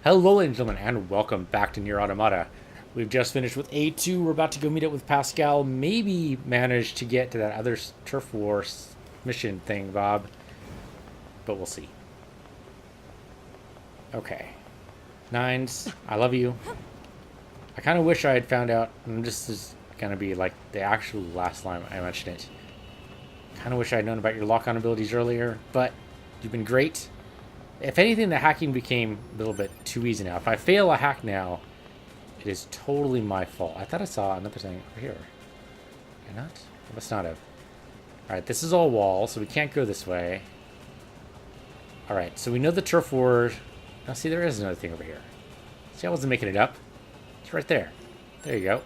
Hello, ladies and gentlemen, and welcome back to NieR Automata. We've just finished with A2. We're about to go meet up with Pascal. Maybe manage to get to that other turf war mission thing, Bob. But we'll see. Okay. Nines, I love you. I kind of wish I had found out, and this is going to be like the actual last line I mentioned it. Kind of wish I had known about your lock-on abilities earlier, but you've been great. If anything, the hacking became a little bit too easy now. If I fail a hack now, it is totally my fault. I thought I saw another thing over here. Can I not? I must not have. Alright, this is all wall, so we can't go this way. Alright, so we know the turf war. Now, see, there is another thing over here. See, I wasn't making it up. It's right there. There you go.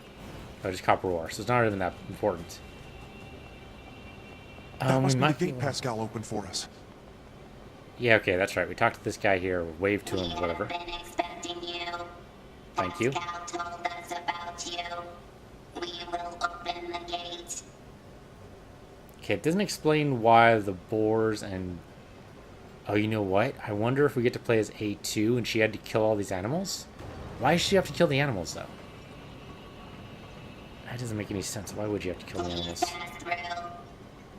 Oh, just copper ore, so it's not even that important. That must be the gate Pascal opened for us. Yeah, okay, that's right. We talked to this guy here, waved to him, whatever. Thank you. Pascal told us about you. We will open the gate. Okay, it doesn't explain why the boars and... Oh, you know what? I wonder if we get to play as A2 and she had to kill all these animals? Why does she have to kill the animals, though? That doesn't make any sense. Why would you have to kill the animals?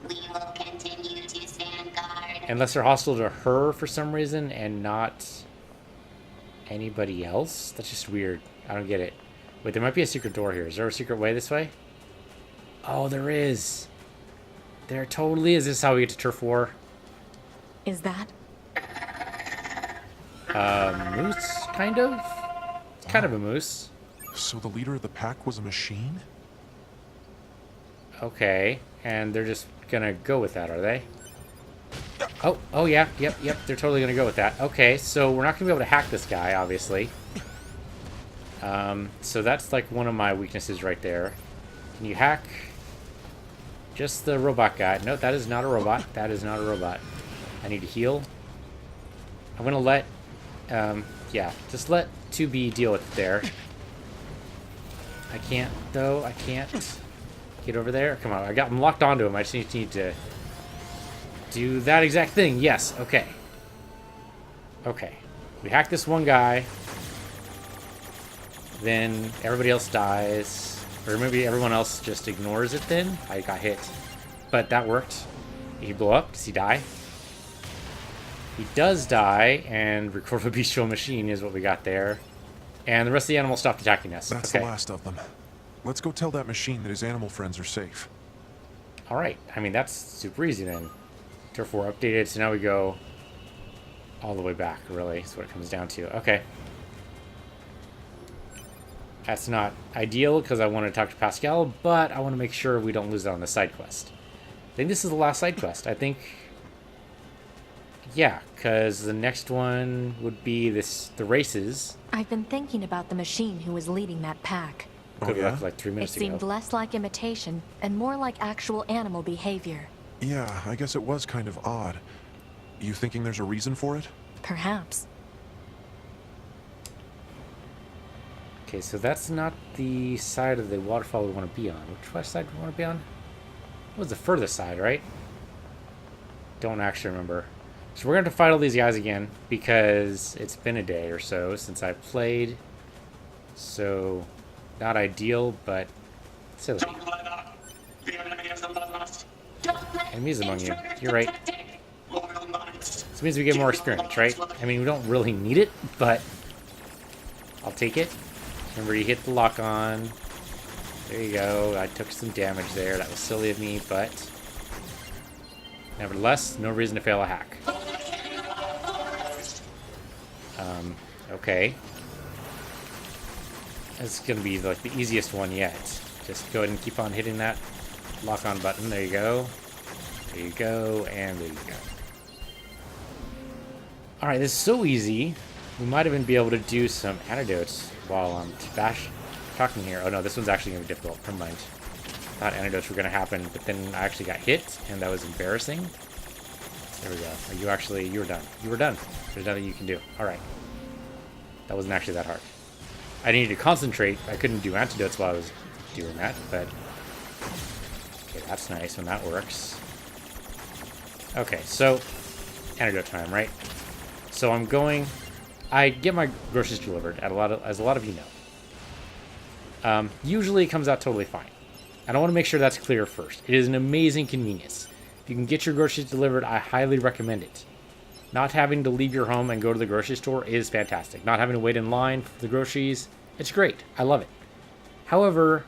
We will continue to stand guard. Unless they're hostile to her for some reason and not anybody else? That's just weird. I don't get it. Wait, there might be a secret door here. Is there a secret way this way? Oh, there is. There totally is. This is how we get to turf war. Is that? Moose, kind of? It's kind of a moose. So the leader of the pack was a machine? Okay, and they're just gonna go with that, are they? Oh yeah, yep, they're totally gonna go with that. Okay, so we're not gonna be able to hack this guy, obviously. So that's like one of my weaknesses right there. Can you hack just the robot guy? No, that is not a robot. That is not a robot. I need to heal. I'm gonna let, yeah, just let 2B deal with it there. I can't, though. I can't get over there. Come on, I'm locked onto him. I just need to do that exact thing. Yes, okay. Okay. We hack this one guy. Then everybody else dies. Or maybe everyone else just ignores it then. I got hit. But that worked. Did he blow up? Does he die? He does die, and record a bestial machine is what we got there. And the rest of the animals stopped attacking us. That's okay. the last of them. Let's go tell that machine that his animal friends are safe. Alright, I mean, that's super easy then. Turf war updated, so now we go all the way back, really, is what it comes down to. Okay. That's not ideal, because I want to talk to Pascal, but I want to make sure we don't lose out on the side quest. I think this is the last side quest. I think... Yeah, because the next one would be the races. I've been thinking about the machine who was leading that pack. Could yeah? like 3 It minutes seemed ago. less like imitation and more like actual animal behavior. Yeah, I guess it was kind of odd. You thinking there's a reason for it? Perhaps. Okay, so that's not the side of the waterfall we want to be on. Which side do we want to be on? What was the furthest side, right? Don't actually remember. So we're going to have to fight all these guys again because it's been a day or so since I played. So, not ideal, but silly. Don't let up. The enemy is above us. Don't let Enemies among you. intruders You're right. detect it. Loyal knights. This means we get more experience, right? I mean, we don't really need it, but I'll take it. Remember, you hit the lock on. There you go. I took some damage there. That was silly of me, but nevertheless, no reason to fail a hack. Okay. This is going to be like the easiest one yet. Just go ahead and keep on hitting that lock-on button. There you go. There you go. And there you go. Alright, this is so easy. We might even be able to do some antidotes while I'm talking here. Oh no, this one's actually going to be difficult. Never mind. Thought antidotes were going to happen, but then I actually got hit, and that was embarrassing. There we go. You were done. You were done. There's nothing you can do. Alright. That wasn't actually that hard. I needed to concentrate. I couldn't do antidotes while I was doing that, but... Okay, that's nice when that works. Okay, so... Antidote time, right? So I'm going I get my groceries delivered, as a lot of you know. Usually it comes out totally fine. And I want to make sure that's clear first. It is an amazing convenience. If you can get your groceries delivered, I highly recommend it. Not having to leave your home and go to the grocery store is fantastic. Not having to wait in line for the groceries, it's great. I love it. However,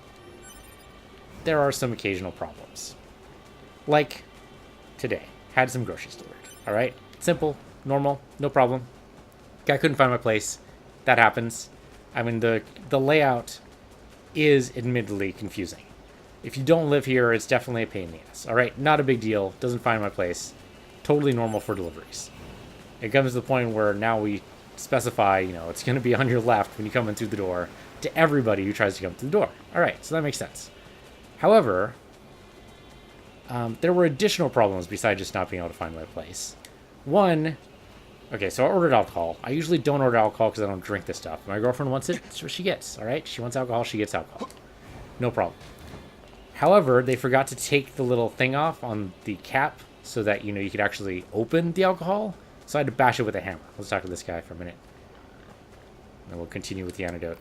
there are some occasional problems. Like today, had some groceries delivered. All right, simple, normal, no problem. I couldn't find my place. That happens. I mean, the layout is admittedly confusing. If you don't live here, it's definitely a pain in the ass. All right, not a big deal. Doesn't find my place. Totally normal for deliveries. It comes to the point where now we specify, it's going to be on your left when you come in through the door to everybody who tries to come through the door. All right, so that makes sense. However, there were additional problems besides just not being able to find my place. One, okay, so I ordered alcohol. I usually don't order alcohol because I don't drink this stuff. My girlfriend wants it, that's what she gets, all right? She wants alcohol, she gets alcohol. No problem. However, they forgot to take the little thing off on the cap so that, you could actually open the alcohol. So I had to bash it with a hammer. Let's talk to this guy for a minute. And we'll continue with the antidote.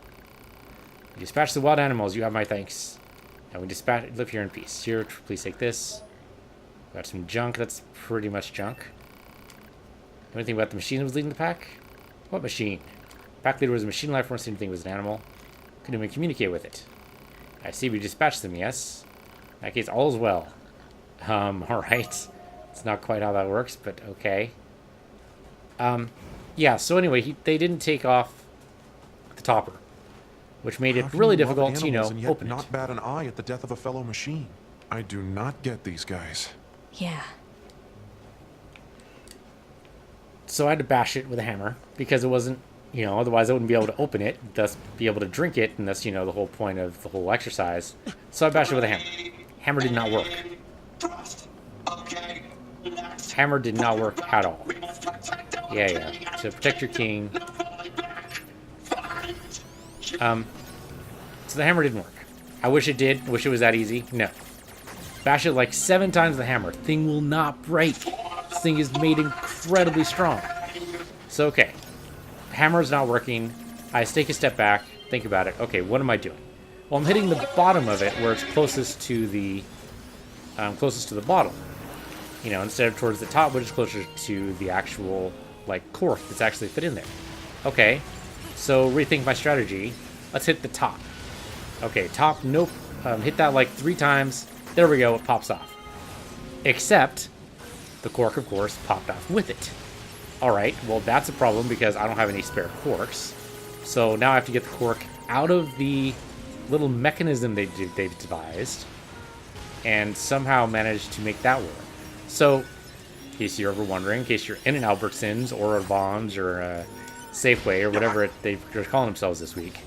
We dispatch the wild animals. You have my thanks. And we live here in peace. Here, please take this. Got some junk. That's pretty much junk. Anything about the machine that was leading the pack? What machine? Pack leader was a machine life force. Anything was an animal. Couldn't even communicate with it. I see we dispatched them, yes? In that case, all is well. Alright. It's not quite how that works, but okay. Yeah, so anyway, they didn't take off the topper, which made it really difficult to, open it. Not bat an eye at the death of a fellow machine. I do not get these guys. Yeah. So I had to bash it with a hammer because it wasn't, otherwise I wouldn't be able to open it, thus be able to drink it, and that's, the whole point of the whole exercise. So I bashed it with a hammer. Hammer did not work. Hammer did not work at all. Yeah. To protect your king. So the hammer didn't work. I wish it did. Wish it was that easy. No. Bash it like 7 times with the hammer. Thing will not break. This thing is made incredibly strong. So, okay. Hammer's not working. I take a step back. Think about it. Okay, what am I doing? Well, I'm hitting the bottom of it where it's closest to the bottle. Instead of towards the top, which is closer to the actual, cork that's actually fit in there. Okay, so rethink my strategy. Let's hit the top. Okay, top, nope. Hit that 3 times. There we go, it pops off. Except, the cork, of course, popped off with it. Alright, well, that's a problem because I don't have any spare corks. So now I have to get the cork out of the little mechanism they've devised and somehow manage to make that work. So, in case you're ever wondering, in case you're in an Albertsons or a Vons or a Safeway or whatever they're calling themselves this week,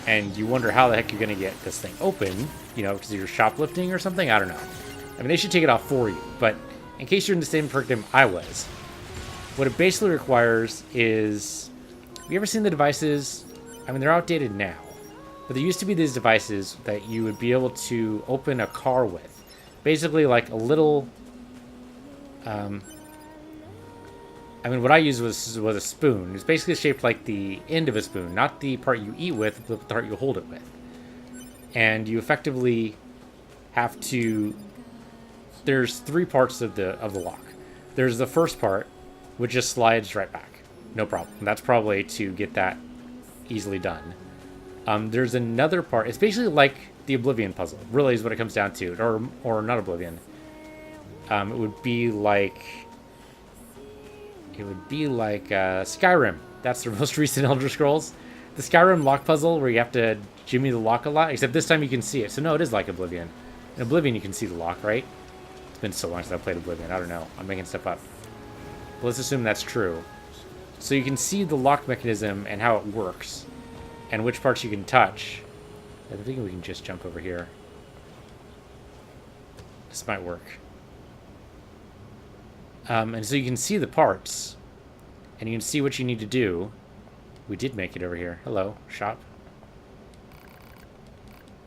and you wonder how the heck you're going to get this thing open, because you're shoplifting or something, I don't know. I mean, they should take it off for you, but in case you're in the same predicament I was, what it basically requires is, have you ever seen the devices? I mean, they're outdated now, but there used to be these devices that you would be able to open a car with. Basically, like a little... what I used was a spoon. It's basically shaped like the end of a spoon, not the part you eat with, but the part you hold it with. And you effectively have to... There's 3 parts of the lock. There's the first part, which just slides right back. No problem. That's probably to get that easily done. There's another part. It's basically like the Oblivion puzzle. Really is what it comes down to. Or not Oblivion. It would be like Skyrim. That's the most recent Elder Scrolls. The Skyrim lock puzzle where you have to jimmy the lock a lot, except this time you can see it. So no, it is like Oblivion. In Oblivion you can see the lock, right? It's been so long since I played Oblivion. I don't know. I'm making stuff up. But let's assume that's true. So you can see the lock mechanism and how it works, and which parts you can touch. I think we can just jump over here. This might work. And so you can see the parts, and you can see what you need to do. We did make it over here. Hello, shop.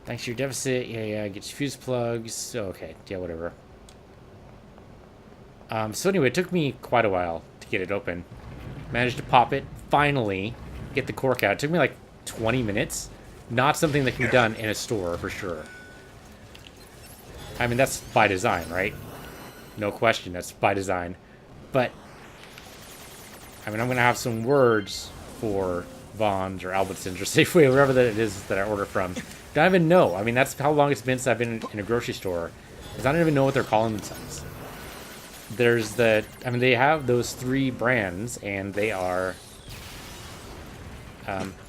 Thanks to your deficit. Yeah, get your fuse plugs. Oh, okay, yeah, whatever. So anyway, it took me quite a while to get it open. Managed to pop it finally get the cork out. It took me like 20 minutes. Not something that can be done in a store, for sure. I mean, that's by design, right? No question, that's by design. But, I mean, I'm going to have some words for Vaughn's or Albertsons or Safeway, or wherever that it is that I order from. Don't even know. I mean, that's how long it's been since I've been in a grocery store. Because I don't even know what they're calling themselves. There's the... I mean, they have those 3 brands, and they are...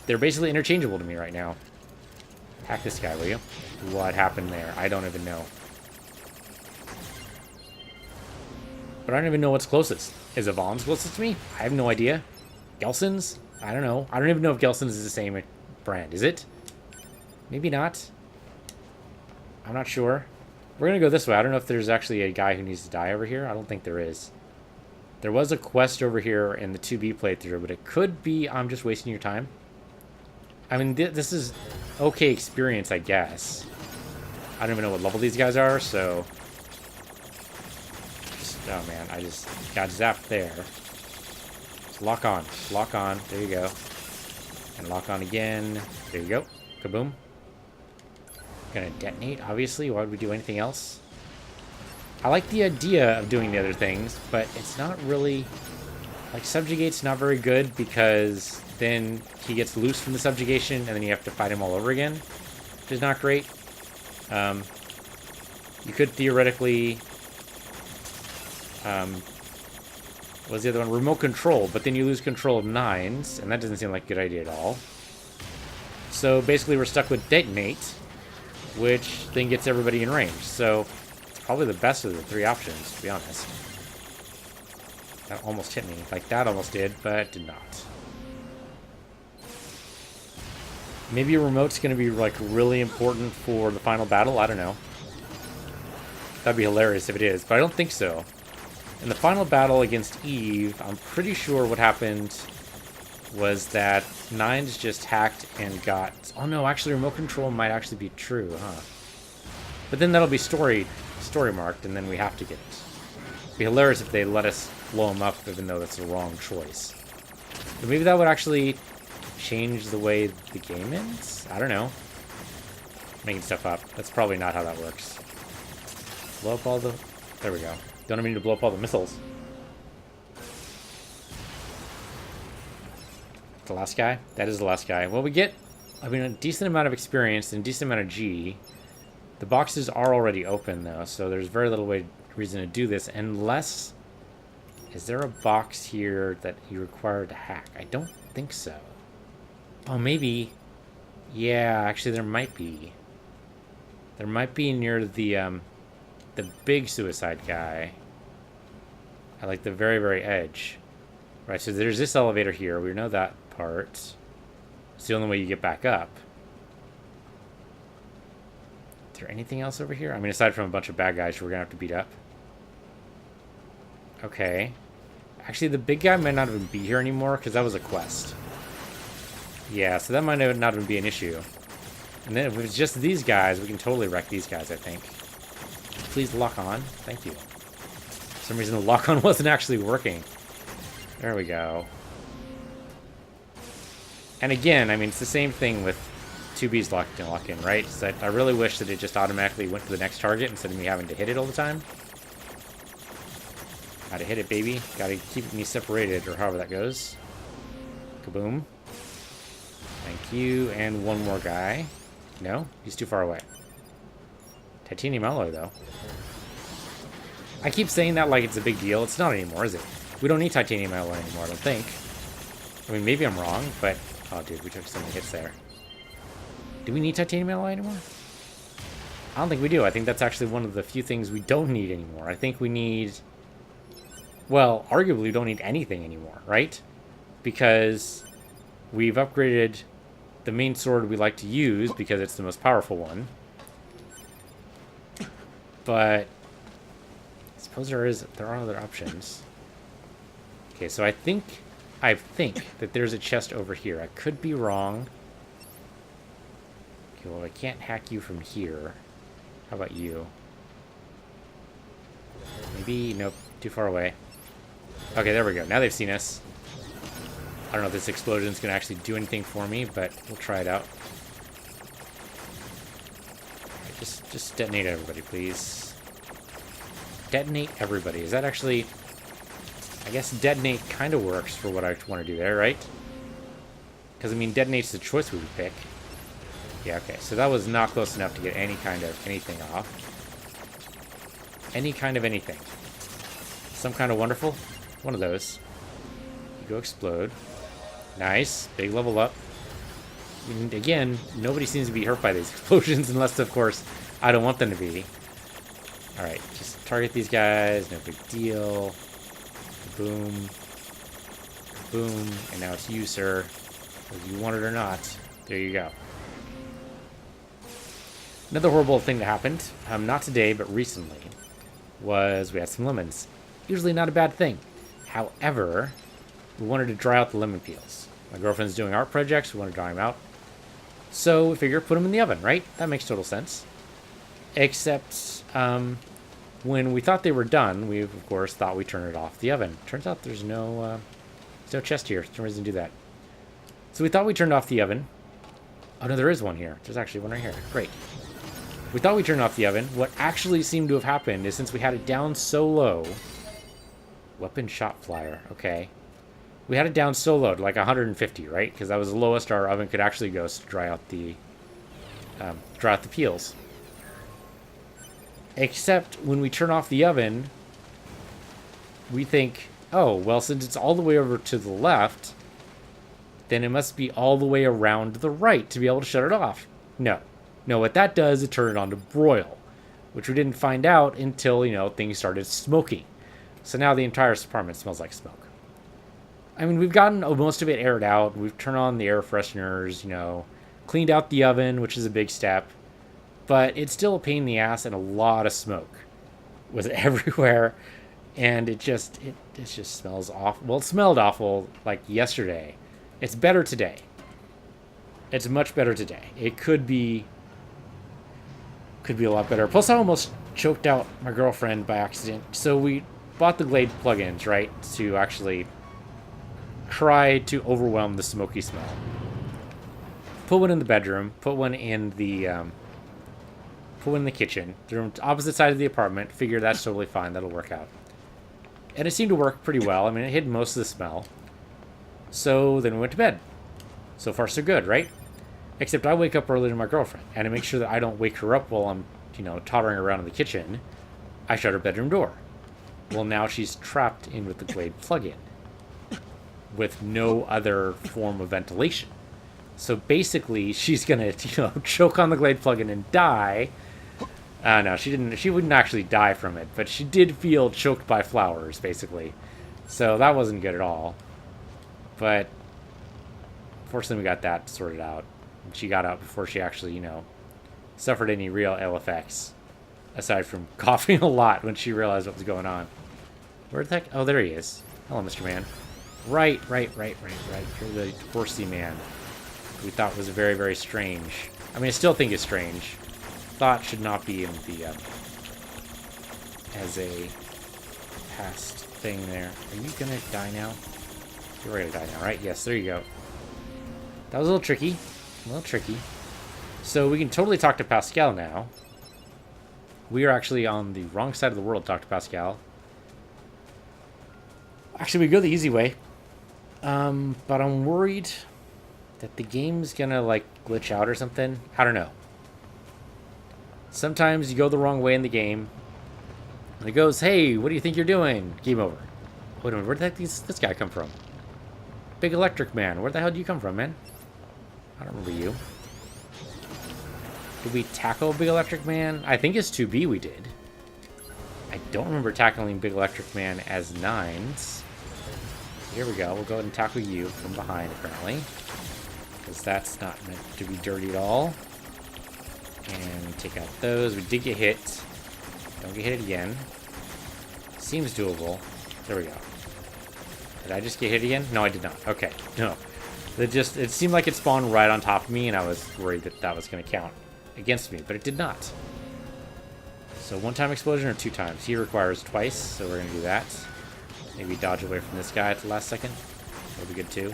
they're basically interchangeable to me right now. Hack this guy, will you? What happened there? I don't even know. But I don't even know what's closest. Is it Vaughn's closest to me? I have no idea. Gelson's? I don't know. I don't even know if Gelson's is the same brand. Is it? Maybe not. I'm not sure. We're going to go this way. I don't know if there's actually a guy who needs to die over here. I don't think there is. There was a quest over here in the 2B playthrough, but it could be I'm just wasting your time. I mean, this is okay experience, I guess. I don't even know what level these guys are, so... Oh man, I just got zapped there. Just lock on. Just lock on. There you go. And lock on again. There you go. Kaboom. Gonna detonate, obviously. Why would we do anything else? I like the idea of doing the other things, but it's not really... Like, subjugate's not very good because then he gets loose from the subjugation and then you have to fight him all over again, which is not great. You could theoretically... what was the other one? Remote control, but then you lose control of 9s, and that doesn't seem like a good idea at all. So basically we're stuck with detonate, which then gets everybody in range. So it's probably the best of the 3 options, to be honest. That almost hit me. Like, that almost did, but did not. Maybe a remote's going to be, like, really important for the final battle? I don't know. That'd be hilarious if it is, but I don't think so. In the final battle against Eve, I'm pretty sure what happened was that 9s just hacked and got... Oh no, actually remote control might actually be true, huh? But then that'll be story marked, and then we have to get it. It'd be hilarious if they let us blow them up, even though that's the wrong choice. But maybe that would actually change the way the game ends? I don't know. Making stuff up. That's probably not how that works. Blow up all the... There we go. Don't even need to blow up all the missiles. The last guy? That is the last guy. Well, we get, I mean, a decent amount of experience and a decent amount of G. The boxes are already open, though, so there's very little reason to do this, unless... Is there a box here that you require to hack? I don't think so. Oh, maybe. Yeah, actually, there might be. There might be near the big suicide guy. At, like, the very, very edge. Right, so there's this elevator here. We know that part. It's the only way you get back up. Is there anything else over here? I mean, aside from a bunch of bad guys who we're going to have to beat up. Okay. Actually, the big guy might not even be here anymore, because that was a quest. Yeah, so that might not even be an issue. And then if it's just these guys, we can totally wreck these guys, I think. Please lock on. Thank you. For some reason, the lock on wasn't actually working. There we go. And again, I mean, it's the same thing with 2B's lock in, right? It's that I really wish that it just automatically went to the next target instead of me having to hit it all the time. Gotta hit it, baby. Gotta keep me separated, or however that goes. Kaboom. Thank you. And one more guy. No? He's too far away. Titanium alloy, though. I keep saying that like it's a big deal. It's not anymore, is it? We don't need titanium alloy anymore, I don't think. I mean, maybe I'm wrong, but... Oh, dude, we took so many hits there. Do we need titanium alloy anymore? I don't think we do. I think that's actually one of the few things we don't need anymore. I think we need... Well, arguably we don't need anything anymore, right? Because we've upgraded the main sword we like to use because it's the most powerful one. But I suppose there are other options. Okay, so I think that there's a chest over here. I could be wrong. Okay, well, I can't hack you from here. How about you? Maybe, nope, too far away. Okay, there we go. Now they've seen us. I don't know if this explosion is going to actually do anything for me, but we'll try it out. Right, just detonate everybody, please. Detonate everybody. Is that actually... I guess detonate kind of works for what I want to do there, right? Because, I mean, detonate's the choice we would pick. Yeah, okay. So that was not close enough to get any kind of anything off. Any kind of anything. Some kind of wonderful? One of those. You go explode. Nice. Big level up. And again, nobody seems to be hurt by these explosions unless, of course, I don't want them to be. Alright, just target these guys. No big deal. Boom. Boom. And now it's you, sir. Whether you want it or not. There you go. Another horrible thing that happened, not today, but recently, was we had some lemons. Usually not a bad thing. However, we wanted to dry out the lemon peels. My girlfriend's doing art projects, we want to dry them out. So we figure put them in the oven, right? That makes total sense. Except, when we thought they were done, we, of course, thought we turned it off the oven. Turns out there's no chest here. There's no reason to do that. So we thought we turned off the oven. Oh, no, there is one here. There's actually one right here. Great. We thought we turned off the oven. What actually seemed to have happened is since we had it down so low... Weapon shot flyer. Okay. We had it down so low, to like 150, right? Because that was the lowest our oven could actually go to dry out the peels. Except when we turn off the oven, we think, oh, well, since it's all the way over to the left, then it must be all the way around to the right to be able to shut it off. No. No, what that does is turn it on to broil, which we didn't find out until, you know, things started smoking. So now the entire apartment smells like smoke. I mean, we've gotten most of it aired out. We've turned on the air fresheners, you know, cleaned out the oven, which is a big step. But it's still a pain in the ass and a lot of smoke was everywhere. And it just smells awful. Well, it smelled awful like yesterday. It's better today. It's much better today. It could be a lot better. Plus, I almost choked out my girlfriend by accident. So we bought the Glade plugins, right, to actually try to overwhelm the smoky smell. Put one in the bedroom. Put one in the kitchen. They're on opposite side of the apartment. Figure that's totally fine. That'll work out. And it seemed to work pretty well. I mean, it hid most of the smell. So then we went to bed. So far, so good, right? Except I wake up early to my girlfriend, and to make sure that I don't wake her up while I'm, you know, tottering around in the kitchen, I shut her bedroom door. Well, now she's trapped in with the Glade plug-in with no other form of ventilation. So basically, she's gonna, you know, choke on the Glade plug-in and die. No, she didn't. She wouldn't actually die from it, but she did feel choked by flowers, basically. So that wasn't good at all. But fortunately, we got that sorted out. She got out before she actually, you know, suffered any real ill effects. Aside from coughing a lot when she realized what was going on. Where the heck? Oh, there he is. Hello, Mr. Man. Right. You're the horsey man. We thought was very, very strange. I mean, I still think it's strange. Thought should not be in the, as a past thing there. Are you gonna die now? You're ready to die now, right? Yes, there you go. That was a little tricky. So we can totally talk to Pascal now. We are actually on the wrong side of the world to talk to Pascal. Actually, we go the easy way. But I'm worried that the game's gonna, like, glitch out or something. I don't know. Sometimes you go the wrong way in the game. And it goes, hey, what do you think you're doing? Game over. Wait a minute, where the heck does this guy come from? Big Electric Man. Where the hell do you come from, man? I don't remember you. Did we tackle Big Electric Man? I think it's 2B we did. I don't remember tackling Big Electric Man as 9s. Here we go. We'll go ahead and tackle you from behind, apparently. Because that's not meant to be dirty at all. And take out those. We did get hit. Don't get hit again. Seems doable. There we go. Did I just get hit again? No, I did not. Okay. No. It seemed like it spawned right on top of me, and I was worried that that was going to count against me, but it did not. So 1-time explosion or 2 times? He requires twice, so we're going to do that. Maybe dodge away from this guy at the last second. That'll be good too.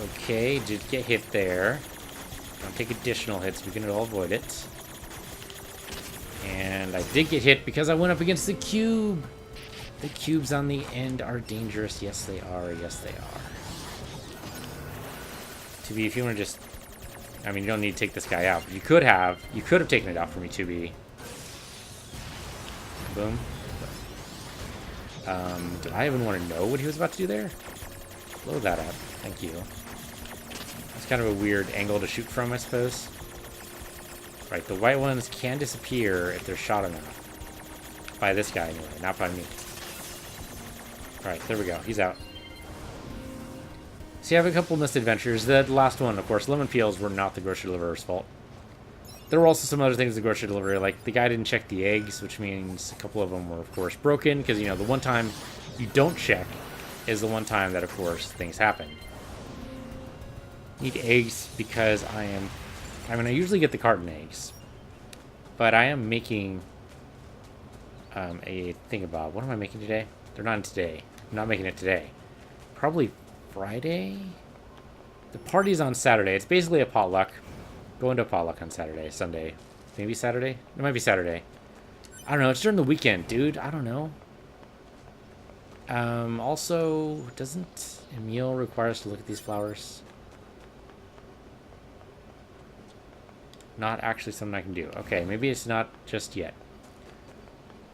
Okay, did get hit there. Don't take additional hits. We can all avoid it. And I did get hit because I went up against the cube. The cubes on the end are dangerous. Yes, they are. Yes, they are. To be, if you want to just... I mean, you don't need to take this guy out. But you could have. You could have taken it out for me, 2B. Boom. Do I even want to know what he was about to do there? Blow that up. Thank you. That's kind of a weird angle to shoot from, I suppose. Right, the white ones can disappear if they're shot enough. By this guy, anyway, not by me. Alright, there we go. He's out. So you have a couple missed adventures. The last one, of course, lemon peels were not the grocery deliverer's fault. There were also some other things the grocery deliverer, like the guy didn't check the eggs, which means a couple of them were, of course, broken, because, you know, the one time you don't check is the one time that, of course, things happen. Need eggs because I mean, I usually get the carton eggs, but I am making a thingamabob. What am I making today? They're not in today. I'm not making it today. Probably Friday? The party's on Saturday. It's basically a potluck. Going to a potluck on Saturday, Sunday. Maybe Saturday? It might be Saturday. I don't know. It's during the weekend, dude. I don't know. Also, doesn't Emil require us to look at these flowers? Not actually something I can do. Okay, maybe it's not just yet.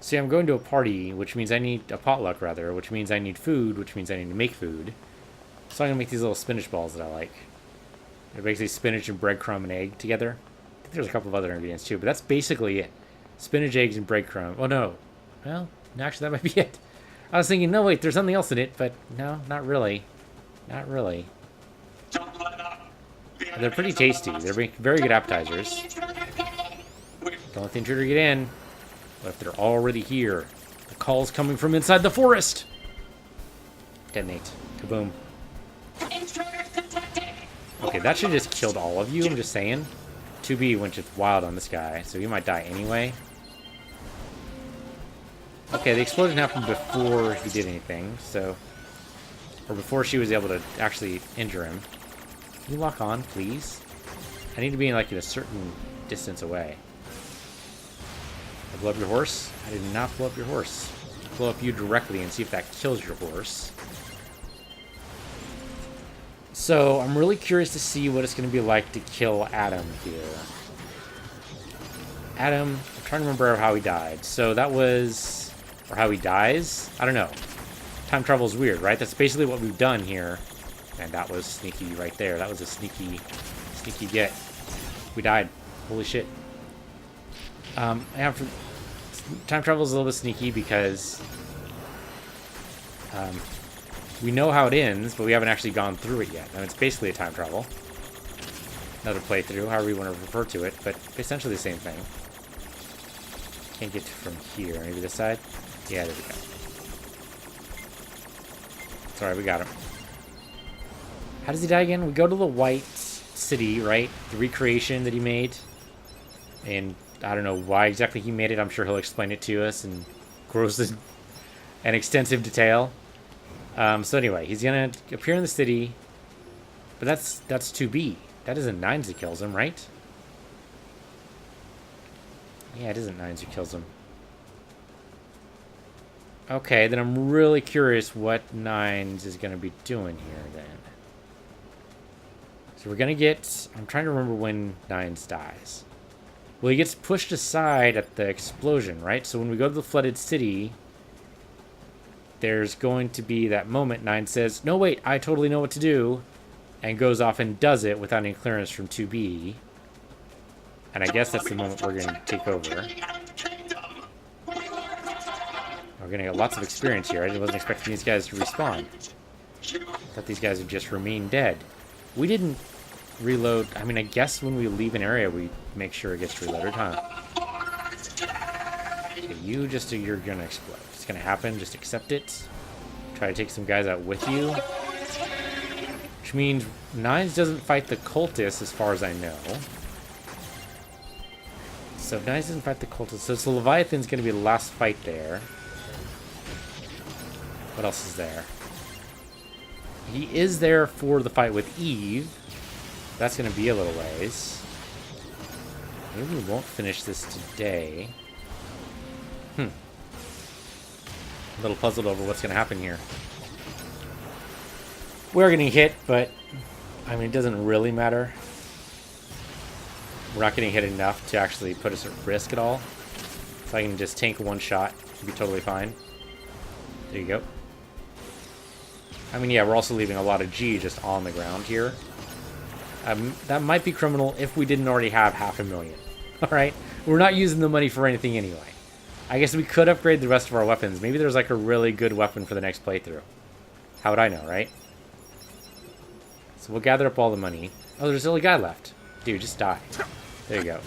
See, I'm going to a party, which means I need a potluck, rather, which means I need food, which means I need to make food. So I'm going to make these little spinach balls that I like. They're basically spinach and breadcrumb and egg together. I think there's a couple of other ingredients, too, but that's basically it. Spinach, eggs, and breadcrumb. Oh, no. Well, actually, that might be it. I was thinking, no, wait, there's something else in it, but no, not really. Not really. They're pretty tasty. They're very good appetizers. Don't let the intruder get in. But if they're already here, the call's coming from inside the forest. Detonate. Kaboom. Okay, that should have just killed all of you, I'm just saying. 2B went just wild on this guy, so he might die anyway. Okay, the explosion happened before he did anything, so... Or before she was able to actually injure him. Can you lock on, please? I need to be in, like, a certain distance away. I blow up your horse? I did not blow up your horse. Blow up you directly and see if that kills your horse. So, I'm really curious to see what it's going to be like to kill Adam here. Adam, I'm trying to remember how he died. So that was... Or how he dies? I don't know. Time travel is weird, right? That's basically what we've done here. And that was sneaky right there. That was a sneaky get. We died. Holy shit. Time travel is a little bit sneaky because we know how it ends, but we haven't actually gone through it yet. I mean, it's basically a time travel. Another playthrough, however you want to refer to it, but essentially the same thing. Can't get from here. Maybe this side? Yeah, there we go. It's alright, we got him. How does he die again? We go to the white city, right? The recreation that he made. And I don't know why exactly he made it. I'm sure he'll explain it to us in gross and extensive detail. So anyway, he's gonna appear in the city. But that's 2B. That isn't Nines that kills him, right? Yeah, it isn't Nines who kills him. Okay, then I'm really curious what Nines is gonna be doing here then. So we're gonna get... I'm trying to remember when Nines dies. Well, he gets pushed aside at the explosion, right? So when we go to the flooded city, there's going to be that moment Nines says, no, wait, I totally know what to do, and goes off and does it without any clearance from 2B. And I guess that's the moment we're going to take over. We're going to get lots of experience here. I wasn't expecting these guys to respawn. I thought these guys would just remain dead. We didn't reload. I mean, I guess when we leave an area, we make sure it gets reloaded, huh? Okay, you're gonna explode. It's gonna happen. Just accept it. Try to take some guys out with you. Which means Nines doesn't fight the cultists, as far as I know. So if Nines doesn't fight the cultists, so the Leviathan's gonna be the last fight there. What else is there? He is there for the fight with Eve. That's going to be a little ways. Maybe we won't finish this today. A little puzzled over what's going to happen here. We're getting hit, but I mean, it doesn't really matter. We're not getting hit enough to actually put us at risk at all. So I can just tank one shot and be totally fine. There you go. I mean, yeah, we're also leaving a lot of G just on the ground here. That might be criminal if we didn't already have $500,000. Alright? We're not using the money for anything anyway. I guess we could upgrade the rest of our weapons. Maybe there's like a really good weapon for the next playthrough. How would I know, right? So we'll gather up all the money. Oh, there's still a guy left. Dude, just die. There you go.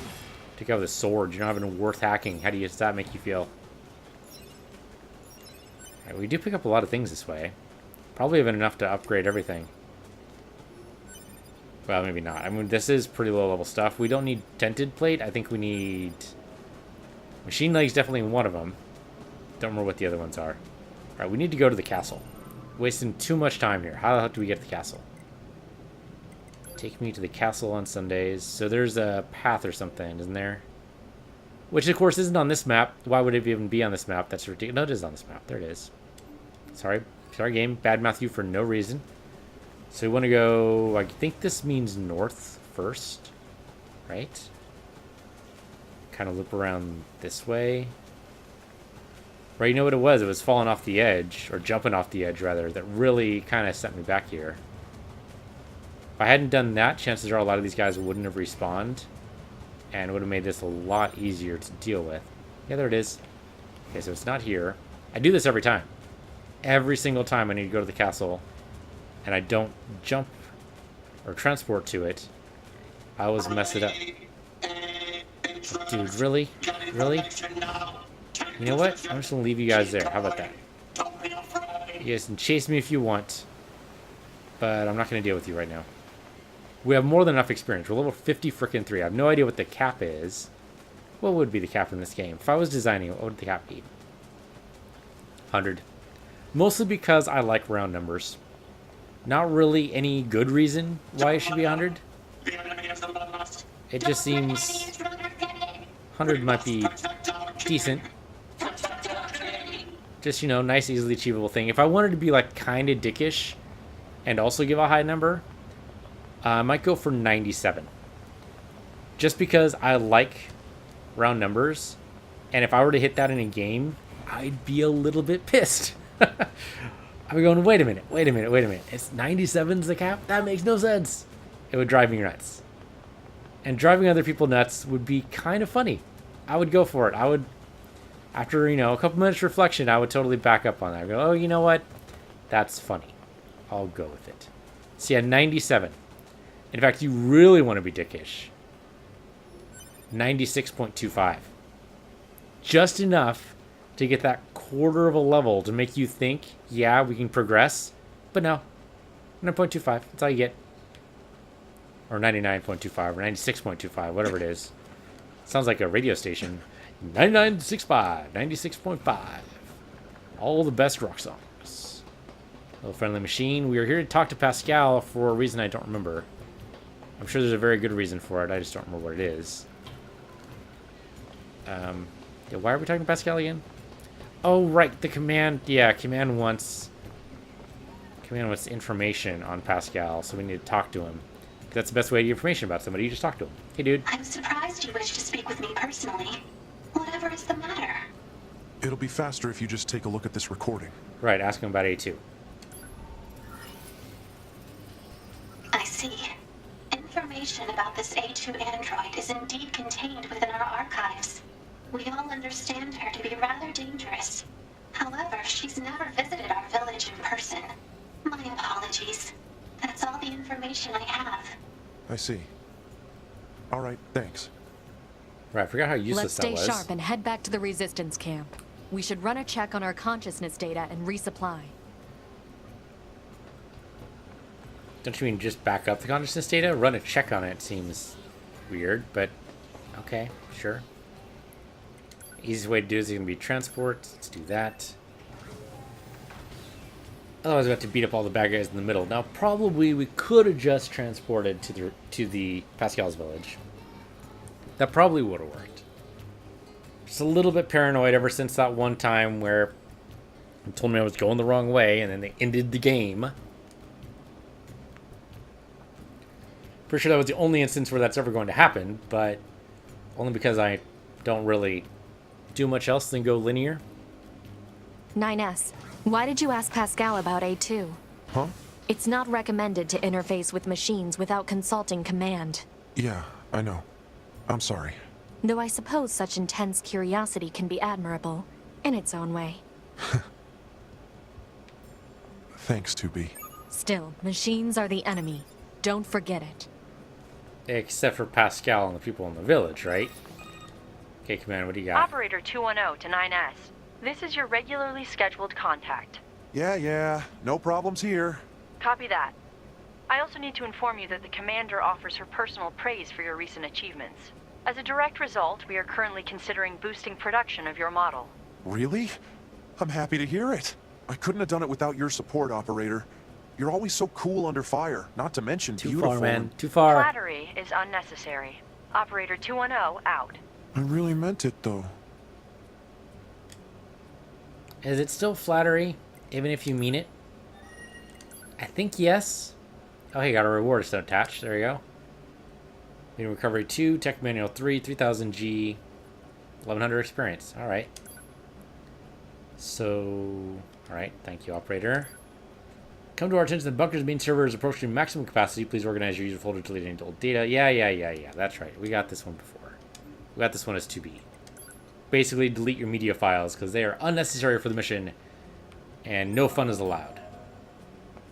Take out with a sword. You're not even worth hacking. How does that make you feel? Alright, we do pick up a lot of things this way. Probably even enough to upgrade everything. Well, maybe not. I mean, this is pretty low level stuff. We don't need dented plate. I think we need... Machine leg's definitely one of them. Don't remember what the other ones are. Alright, we need to go to the castle. Wasting too much time here. How the heck do we get to the castle? Take me to the castle on Sundays. So there's a path or something, isn't there? Which, of course, isn't on this map. Why would it even be on this map? That's ridiculous. No, it is on this map. There it is. Sorry. Sorry, game. Badmouth you for no reason. So we want to go... I think this means north first. Right? Kind of loop around this way. Right, you know what it was? It was falling off the edge, or jumping off the edge, rather, that really kind of sent me back here. If I hadn't done that, chances are a lot of these guys wouldn't have respawned, and would have made this a lot easier to deal with. Yeah, there it is. Okay, so it's not here. I do this every time. Every single time I need to go to the castle, and I don't jump or transport to it, I always mess it up. Dude, really? Really? You know what? I'm just gonna leave you guys there. How about that? You guys can chase me if you want, but I'm not gonna deal with you right now. We have more than enough experience. We're level 50 frickin' 3. I have no idea what the cap is. What would be the cap in this game? If I was designing it, what would the cap be? 100. Mostly because I like round numbers. Not really any good reason why it should be 100. It just seems 100 might be decent. Just, you know, nice, easily achievable thing. If I wanted to be like kind of dickish and also give a high number, I might go for 97. Just because I like round numbers, and if I were to hit that in a game, I'd be a little bit pissed. I'd be going, wait a minute. It's 97's the cap? That makes no sense. It would drive me nuts. And driving other people nuts would be kind of funny. I would go for it. I would, after, you know, a couple minutes reflection, I would totally back up on that. I'd go, oh, you know what? That's funny. I'll go with it. So yeah, 97. In fact, you really want to be dickish. 96.25. Just enough to get that quarter of a level to make you think, yeah, we can progress. But no. 9.25. That's all you get. Or 99.25 or 96.25, whatever it is. Sounds like a radio station. 99.65, 96.5. All the best rock songs. Little friendly machine. We are here to talk to Pascal for a reason I don't remember. I'm sure there's a very good reason for it. I just don't remember what it is. Yeah, why are we talking to Pascal again? Oh, right. The command. Yeah, command wants information on Pascal, so we need to talk to him. That's the best way to get information about somebody. You just talk to him. Hey, dude. I'm surprised you wish to speak with me personally. Whatever is the matter? It'll be faster if you just take a look at this recording. Right, ask him about A2. I see. Information about this A2 android is indeed contained within our archives. We all understand her to be rather dangerous. However, she's never visited our village in person. My apologies. That's all the information I have. I see. All right, thanks. Right, I forgot how useless that was. Let's stay sharp and head back to the resistance camp. We should run a check on our consciousness data and resupply. Don't you mean just back up the consciousness data? Run a check on it seems weird, but okay, sure. Easiest way to do it is going to be transport. Let's do that. Otherwise, we have to beat up all the bad guys in the middle. Now, probably we could have just transported to the Pascal's village. That probably would have worked. Just a little bit paranoid ever since that one time where it told me I was going the wrong way, and then they ended the game. Pretty sure that was the only instance where that's ever going to happen, but only because I don't really do much else than go linear. 9S, why did you ask Pascal about A2? Huh? It's not recommended to interface with machines without consulting command. Yeah, I know. I'm sorry. Though I suppose such intense curiosity can be admirable, in its own way. Thanks, 2B. Still, machines are the enemy. Don't forget it. Except for Pascal and the people in the village, right? Okay, Command, what do you got? Operator 210 to 9S. This is your regularly scheduled contact. Yeah, no problems here. Copy that. I also need to inform you that the Commander offers her personal praise for your recent achievements. As a direct result, we are currently considering boosting production of your model. Really? I'm happy to hear it. I couldn't have done it without your support, Operator. You're always so cool under fire, not to mention Too beautiful. far, man. Too far. Flattery is unnecessary. Operator 210 out. I really meant it, though. Is it still flattery, even if you mean it? I think yes. Oh, hey, got a reward still attached. There you go. Mean recovery 2, tech manual 3, 3000 G, 1100 experience. All right. So, all right. Thank you, operator. Come to our attention, the bunker's main server is approaching maximum capacity. Please organize your user folder to delete any old data. Yeah. That's right. We got this one before. We got this one as 2B. Basically, delete your media files because they are unnecessary for the mission and no fun is allowed.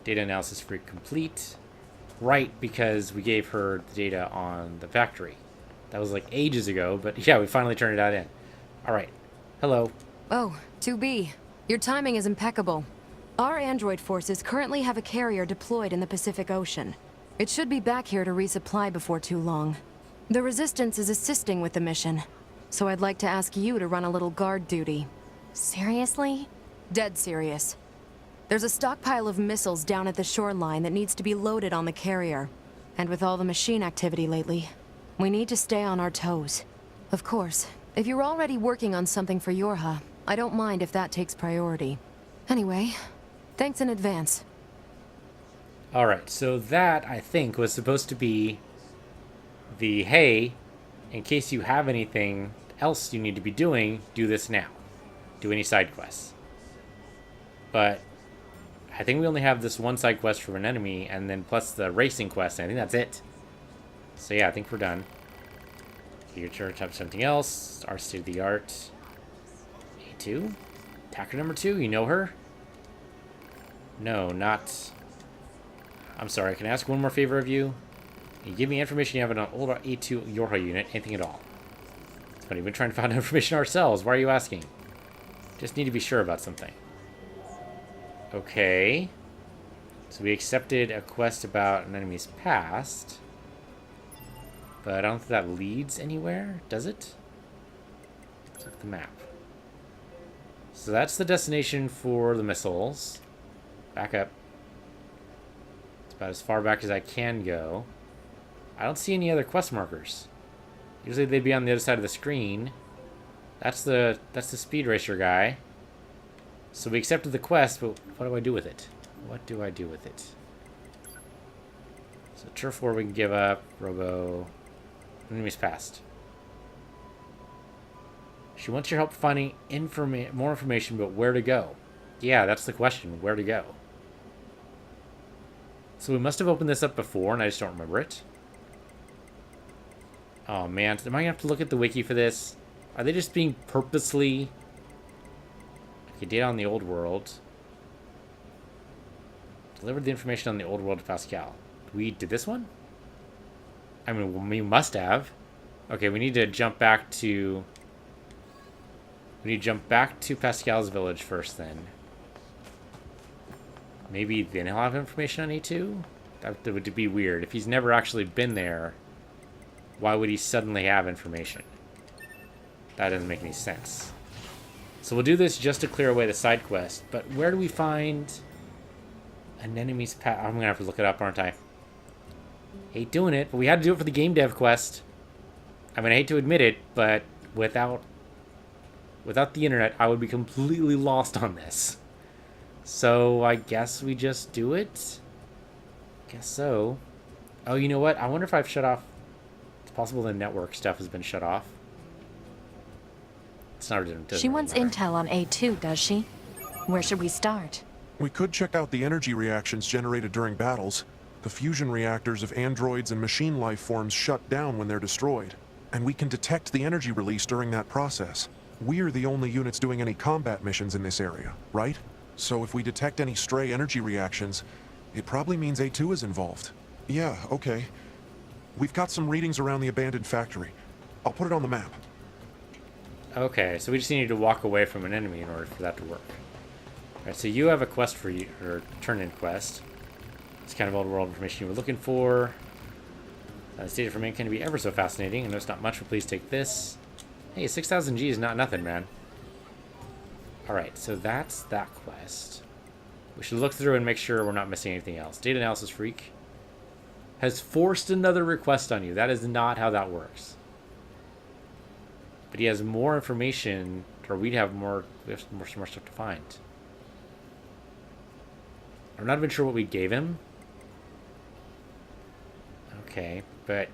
Data analysis for complete. Right, because we gave her the data on the factory. That was like ages ago, but yeah, we finally turned that in. All right. Hello. Oh, 2B. Your timing is impeccable. Our android forces currently have a carrier deployed in the Pacific Ocean. It should be back here to resupply before too long. The Resistance is assisting with the mission, so I'd like to ask you to run a little guard duty. Seriously? Dead serious. There's a stockpile of missiles down at the shoreline that needs to be loaded on the carrier. And with all the machine activity lately, we need to stay on our toes. Of course, if you're already working on something for Yorha, I don't mind if that takes priority. Anyway, thanks in advance. All right, so that, I think, was supposed to be the, hey, in case you have anything else you need to be doing, do this now. Do any side quests. But I think we only have this one side quest from an enemy, and then plus the racing quest, and I think that's it. So yeah, I think we're done. Your turn to have something else. Our state-of-the-art. A2? Attacker number 2, you know her? No, not... I'm sorry, can I ask one more favor of you? Can you give me information you have on an old A2 Yorha unit, anything at all? It's funny, we've been trying to find information ourselves. Why are you asking? Just need to be sure about something. Okay. So we accepted a quest about an enemy's past. But I don't think that leads anywhere, does it? Let's look at the map. So that's the destination for the missiles. Back up. It's about as far back as I can go. I don't see any other quest markers. Usually they'd be on the other side of the screen. That's the speed racer guy. So we accepted the quest, but what do I do with it? What do I do with it? So turf war we can give up. Robo. Enemy's past. She wants your help finding more information about where to go. Yeah, that's the question. Where to go? So we must have opened this up before, and I just don't remember it. Oh, man. Am I going to have to look at the wiki for this? Are they just being purposely... Okay, data on the old world. Delivered the information on the old world to Pascal. We did this one? I mean, we must have. Okay, we need to jump back to... We need to jump back to Pascal's village first, then. Maybe then he'll have information on A2? That would be weird. If he's never actually been there, why would he suddenly have information? That doesn't make any sense. So we'll do this just to clear away the side quest. But where do we find An enemy's path. I'm gonna have to look it up, aren't I? Hate doing it, but we had to do it for the game dev quest. I mean, I hate to admit it, but without the internet, I would be completely lost on this. So I guess we just do it. Guess so. Oh, you know what? I wonder if I've shut off. It's possible the network stuff has been shut off. It's not. She wants intel on A2, does she? Where should we start? We could check out the energy reactions generated during battles. The fusion reactors of androids and machine life forms shut down when they're destroyed. And we can detect the energy release during that process. We're the only units doing any combat missions in this area, right? So if we detect any stray energy reactions, it probably means A2 is involved. Yeah, okay. We've got some readings around the abandoned factory. I'll put it on the map. Okay, so we just need to walk away from an enemy in order for that to work. Alright, so you have a quest for you, or turn-in quest. It's kind of all the world information you were looking for. The state of remain can be ever so fascinating. I know it's not much, but please take this. Hey, 6,000 G is not nothing, man. Alright, so that's that quest. We should look through and make sure we're not missing anything else. Data analysis freak has forced another request on you. That is not how that works. But he has more information, or we have more stuff to find. I'm not even sure what we gave him. Okay, but...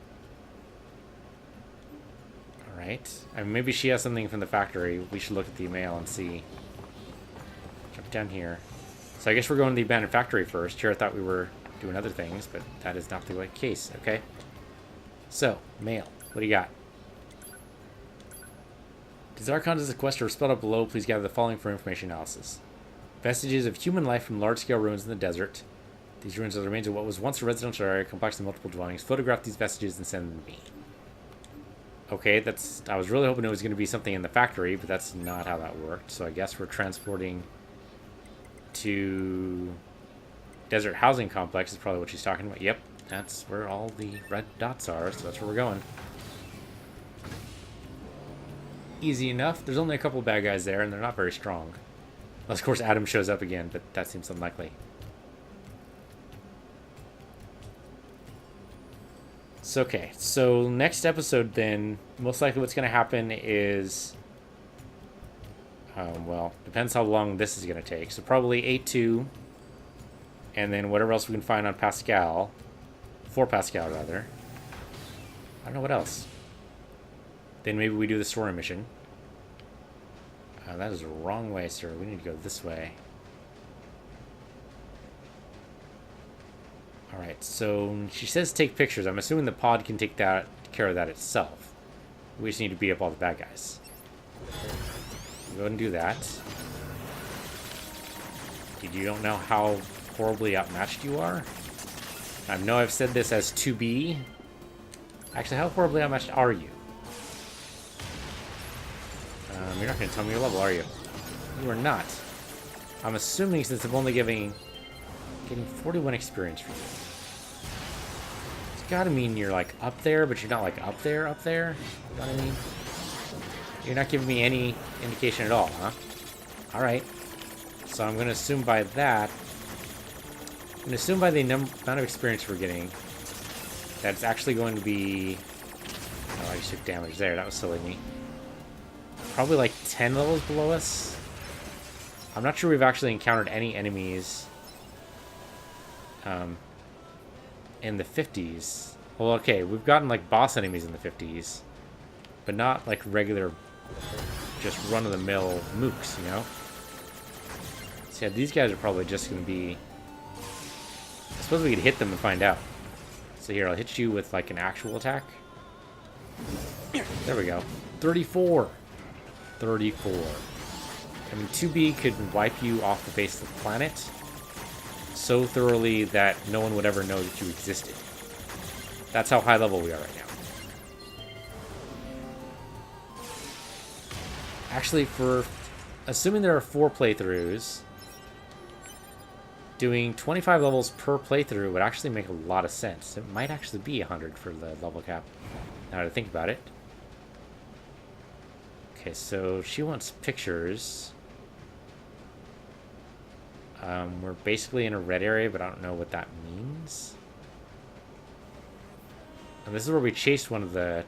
Alright. I mean, maybe she has something from the factory. We should look at the email and see. Jump down here. So I guess we're going to the abandoned factory first. Here I thought we were doing other things, but that is not the case, okay? So, mail. What do you got? These archons as a quest are spelled out below. Please gather the following for information analysis. Vestiges of human life from large-scale ruins in the desert. These ruins are the remains of what was once a residential area, complex with multiple dwellings. Photograph these vestiges and send them to me. Okay, that's... I was really hoping it was going to be something in the factory, but that's not how that worked. So I guess we're transporting to... Desert Housing Complex is probably what she's talking about. Yep, that's where all the red dots are, so that's where we're going. Easy enough. There's only a couple bad guys there, and they're not very strong. Unless, of course, Adam shows up again, but that seems unlikely. So, okay. So, next episode, then, most likely what's going to happen is... well, depends how long this is going to take. So, probably A2, and then whatever else we can find on Pascal. For Pascal, rather. I don't know what else. Then maybe we do the story mission. That is the wrong way, sir. We need to go this way. Alright, so she says take pictures. I'm assuming the pod can take care of that itself. We just need to beat up all the bad guys. We'll go ahead and do that. You don't know how horribly outmatched you are? I know I've said this as to be. Actually, how horribly outmatched are you? You're not going to tell me your level, are you? You are not. I'm assuming since I'm only getting 41 experience for you. It's got to mean you're like up there, but you're not like up there. You know what I mean? You're not giving me any indication at all, huh? Alright. So I'm going to assume by that... I'm going to assume by the amount of experience we're getting that it's actually going to be... Oh, I just took damage there. That was silly me. Probably like 10 levels below us. I'm not sure we've actually encountered any enemies in the 50s. Well, okay, we've gotten like boss enemies in the 50s, but not like regular, just run-of-the-mill mooks, you know? So yeah, these guys are probably just going to be... I suppose we could hit them and find out. So here, I'll hit you with like an actual attack. There we go. 34. 34. I mean, 2B could wipe you off the face of the planet so thoroughly that no one would ever know that you existed. That's how high level we are right now. Actually, for assuming there are 4 playthroughs, doing 25 levels per playthrough would actually make a lot of sense. It might actually be 100 for the level cap, now that I think about it. Okay, so she wants pictures. We're basically in a red area, but I don't know what that means. And this is where we chased one of the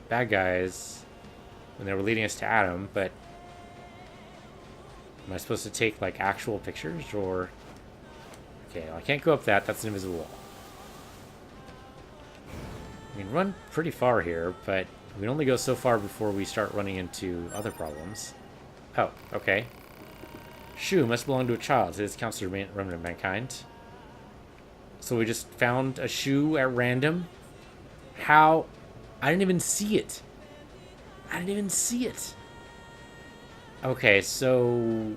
bad guys when they were leading us to Adam, but am I supposed to take, like, actual pictures, or... Okay, well, I can't go up that. That's an invisible wall. We can run pretty far here, but we can only go so far before we start running into other problems. Oh, okay. Shoe must belong to a child. This counts as a remnant of mankind. So we just found a shoe at random. How? I didn't even see it. I didn't even see it. Okay, so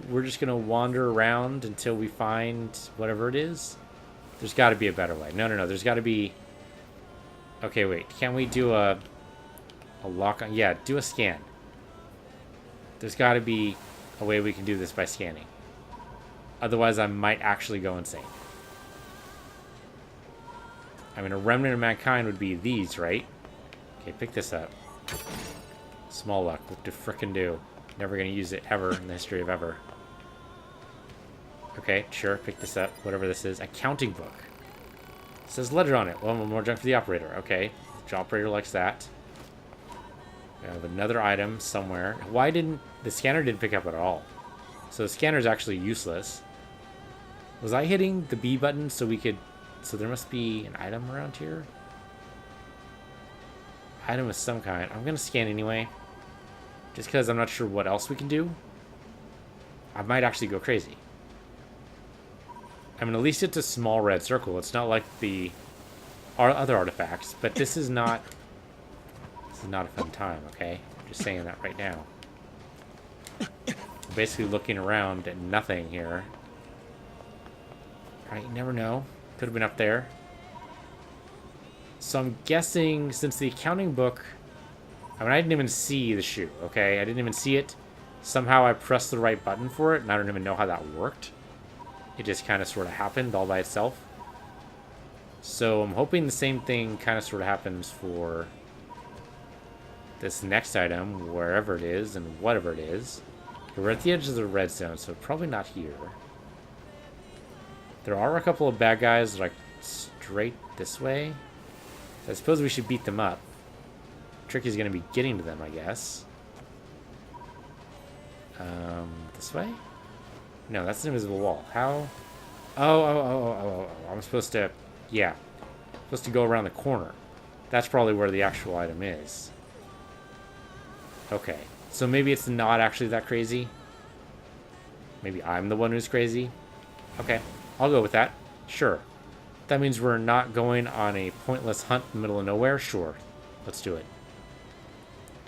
we're just going to wander around until we find whatever it is. There's got to be a better way. No. There's got to be... Okay, wait. Can we do a lock on? Yeah, do a scan. There's got to be a way we can do this by scanning. Otherwise, I might actually go insane. I mean, a remnant of mankind would be these, right? Okay, pick this up. Small luck. What to frickin' do? Never gonna use it ever in the history of ever. Okay, sure. Pick this up. Whatever this is. Accounting book. It says ledger on it. Well, more junk for the operator. Okay. The operator likes that. We have another item somewhere. Why didn't... The scanner didn't pick up at all. So the scanner is actually useless. Was I hitting the B button so we could... So there must be an item around here? Item of some kind. I'm going to scan anyway. Just because I'm not sure what else we can do. I might actually go crazy. I mean, at least it's a small red circle. It's not like the other artifacts. But this is not... This is not a fun time, okay? I'm just saying that right now. I'm basically looking around at nothing here. Alright, you never know. Could have been up there. So I'm guessing, since the accounting book... I mean, I didn't even see the shoe, okay? I didn't even see it. Somehow I pressed the right button for it, and I don't even know how that worked. It just kind of sort of happened all by itself. So I'm hoping the same thing kind of sort of happens for this next item, wherever it is and whatever it is. We're at the edge of the red zone, so probably not here. There are a couple of bad guys, like, straight this way. So I suppose we should beat them up. Trick is going to be getting to them, I guess. This way? No, that's an invisible wall. How? Oh. I'm supposed to... Yeah. Supposed to go around the corner. That's probably where the actual item is. Okay. So maybe it's not actually that crazy. Maybe I'm the one who's crazy. Okay. I'll go with that. Sure. That means we're not going on a pointless hunt in the middle of nowhere? Sure. Let's do it.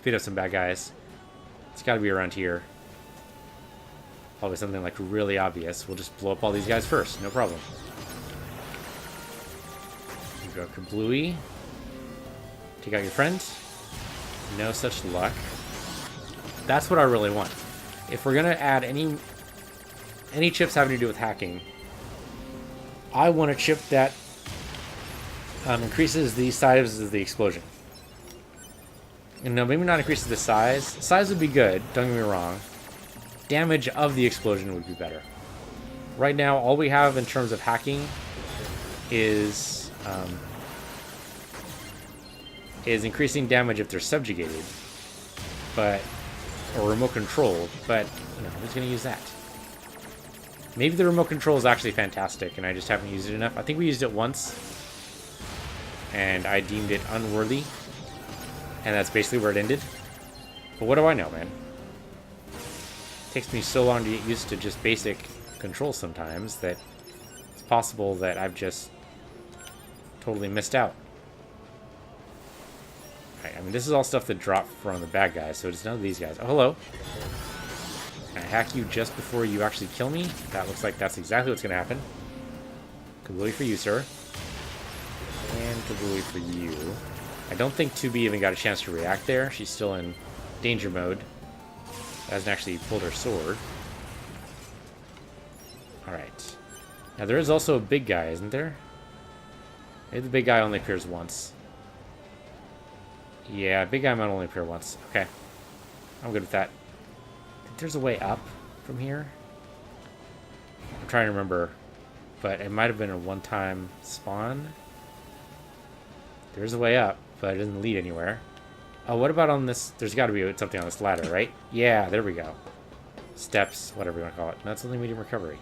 Beat up some bad guys. It's got to be around here. Probably something like really obvious. We'll just blow up all these guys first. No problem. Go kablooey. Take out your friend. No such luck. That's what I really want. If we're going to add any chips having to do with hacking, I want a chip that increases the size of the explosion. And no, maybe not increases the size. Size would be good, don't get me wrong. Damage of the explosion would be better. Right now, all we have in terms of hacking is increasing damage if they're subjugated, or remote controlled. But you know, who's gonna use that? Maybe the remote control is actually fantastic, and I just haven't used it enough. I think we used it once, and I deemed it unworthy, and that's basically where it ended. But what do I know, man? It takes me so long to get used to just basic controls sometimes that it's possible that I've just totally missed out. Right, I mean, this is all stuff that dropped from the bad guys, so it's none of these guys. Oh, hello. Can I hack you just before you actually kill me? That looks like that's exactly what's going to happen. Kablooey for you, sir. And kablooey for you. I don't think 2B even got a chance to react there. She's still in danger mode. Hasn't actually pulled her sword. Alright. Now there is also a big guy, isn't there? Maybe the big guy only appears once. Yeah, big guy might only appear once. Okay. I'm good with that. There's a way up from here. I'm trying to remember, but it might have been a one-time spawn. There's a way up, but it doesn't lead anywhere. Oh, what about on this? There's got to be something on this ladder, right? Yeah, there we go. Steps, whatever you want to call it. That's only medium recovery.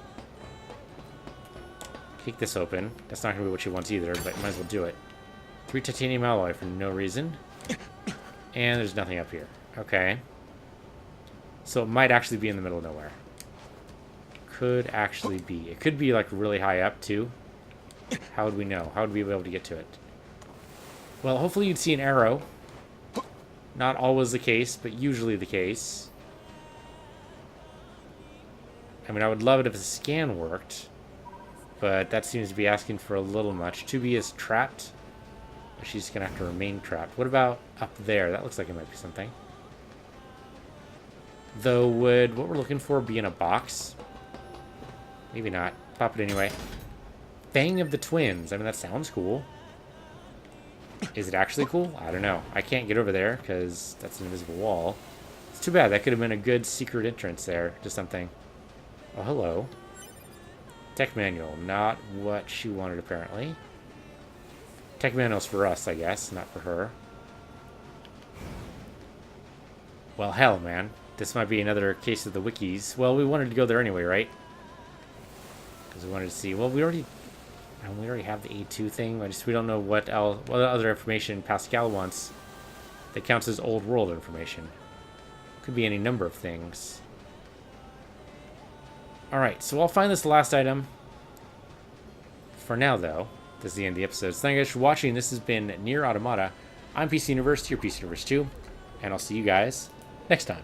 Kick this open. That's not going to be what she wants either, but might as well do it. 3 titanium alloy for no reason. And there's nothing up here. Okay. So it might actually be in the middle of nowhere. Could actually be. It could be like really high up too. How would we know? How would we be able to get to it? Well, hopefully you'd see an arrow. Not always the case, but usually the case. I mean, I would love it if the scan worked. But that seems to be asking for a little much. 2B is trapped. She's going to have to remain trapped. What about up there? That looks like it might be something. Though, would what we're looking for be in a box? Maybe not. Pop it anyway. Fang of the Twins. I mean, that sounds cool. Is it actually cool? I don't know. I can't get over there because that's an invisible wall. It's too bad. That could have been a good secret entrance there to something. Oh, hello. Tech manual. Not what she wanted, apparently. Tech manual's for us, I guess. Not for her. Well, hell, man. This might be another case of the wikis. Well, we wanted to go there anyway, right? Because we wanted to see... Well, we already have the A2 thing. We don't know what other information Pascal wants that counts as old world information. Could be any number of things. Alright, so I'll find this last item. For now, though, this is the end of the episode. So thank you guys for watching. This has been NieR Automata. I'm PC Universe, your PC Universe 2, and I'll see you guys next time.